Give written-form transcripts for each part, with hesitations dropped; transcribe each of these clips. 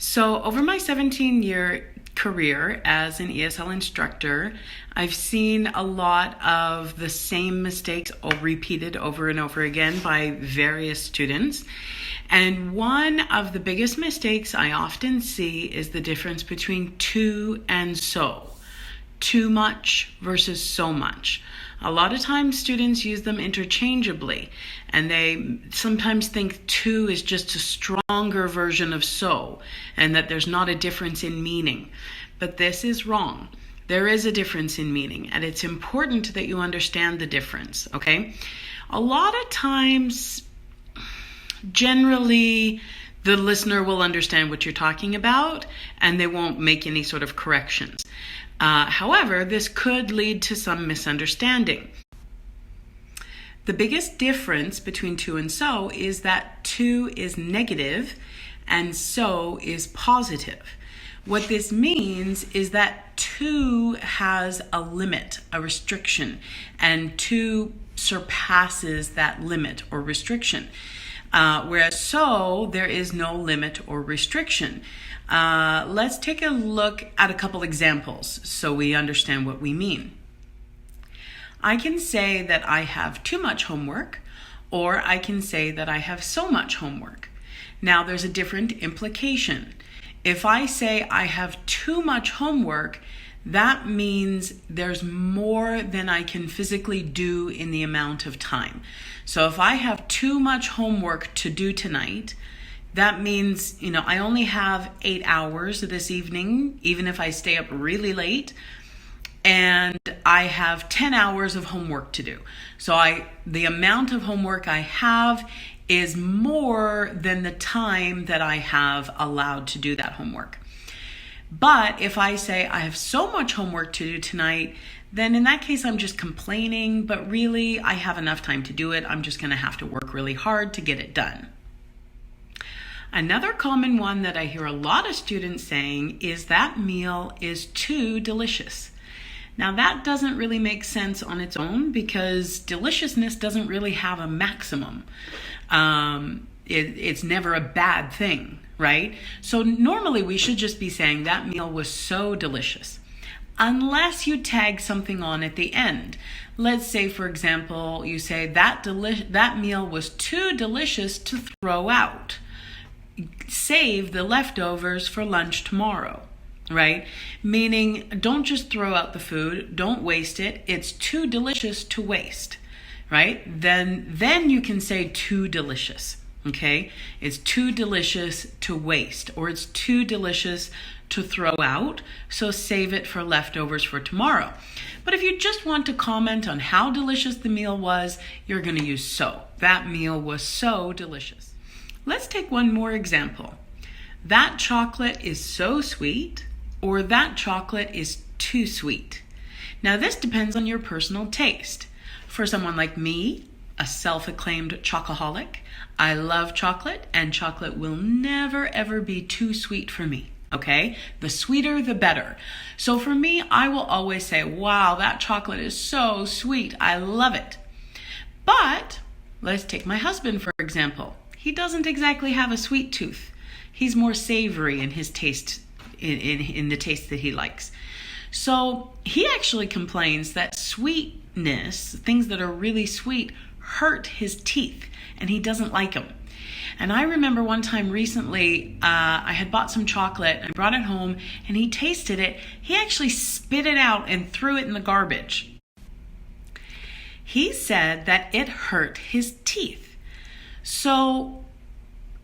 So over my 17-year career as an ESL instructor, I've seen a lot of the same mistakes repeated over and over again by various students. And one of the biggest mistakes I often see is the difference between to and so. Too much versus so much. A lot of times students use them interchangeably, and they sometimes think to is just a stronger version of so, and that there's not a difference in meaning. But this is wrong. There is a difference in meaning, and it's important that you understand the difference, okay? A lot of times, generally, the listener will understand what you're talking about, and they won't make any sort of corrections. However, this could lead to some misunderstanding. The biggest difference between to and so is that to is negative and so is positive. What this means is that to has a limit, a restriction, and to surpasses that limit or restriction. Whereas so, there is no limit or restriction. Let's take a look at a couple examples so we understand what we mean. I can say that I have too much homework, or I can say that I have so much homework. Now there's a different implication. If I say I have too much homework, that means there's more than I can physically do in the amount of time. So if I have too much homework to do tonight, that means, I only have 8 hours this evening, even if I stay up really late, and I have 10 hours of homework to do. So the amount of homework I have is more than the time that I have allowed to do that homework. But if I say I have so much homework to do tonight, then in that case I'm just complaining, but really I have enough time to do it. I'm just going to have to work really hard to get it done. Another common one that I hear a lot of students saying is that meal is too delicious. Now that doesn't really make sense on its own because deliciousness doesn't really have a maximum. It's never a bad thing, right? So normally we should just be saying that meal was so delicious. Unless you tag something on at the end. Let's say, for example, you say that meal was too delicious to throw out. Save the leftovers for lunch tomorrow, right? Meaning, don't just throw out the food, don't waste it. It's too delicious to waste, right? Then you can say too delicious, okay? It's too delicious to waste, or it's too delicious to throw out, so save it for leftovers for tomorrow. But if you just want to comment on how delicious the meal was, you're going to use so. That meal was so delicious. Let's take one more example. That chocolate is so sweet, or that chocolate is too sweet. Now this depends on your personal taste. For someone like me, a self-acclaimed chocoholic, I love chocolate, and chocolate will never ever be too sweet for me. Okay? The sweeter, the better. So for me, I will always say, wow, that chocolate is so sweet. I love it. But let's take my husband, for example. He doesn't exactly have a sweet tooth. He's more savory in his taste, in the taste that he likes. So he actually complains that sweetness, things that are really sweet, hurt his teeth, and he doesn't like them. And I remember one time recently, I had bought some chocolate, I brought it home, and he tasted it. He actually spit it out and threw it in the garbage. He said that it hurt his teeth. So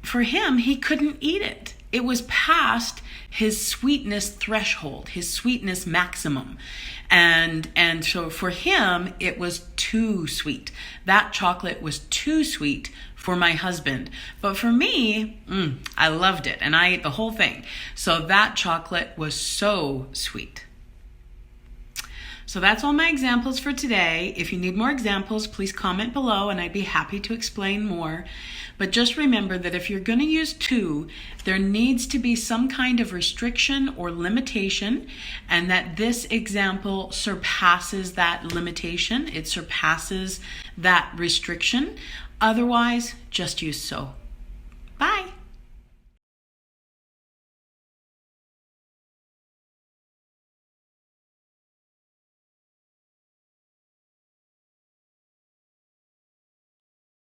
for him, he couldn't eat it. It was past his sweetness threshold, his sweetness maximum. And so for him, it was too sweet. That chocolate was too sweet for my husband. But for me, I loved it and I ate the whole thing. So that chocolate was so sweet. So that's all my examples for today. If you need more examples, please comment below and I'd be happy to explain more. But just remember that if you're going to use to, there needs to be some kind of restriction or limitation, and that this example surpasses that limitation. It surpasses that restriction. Otherwise, just use so. Bye.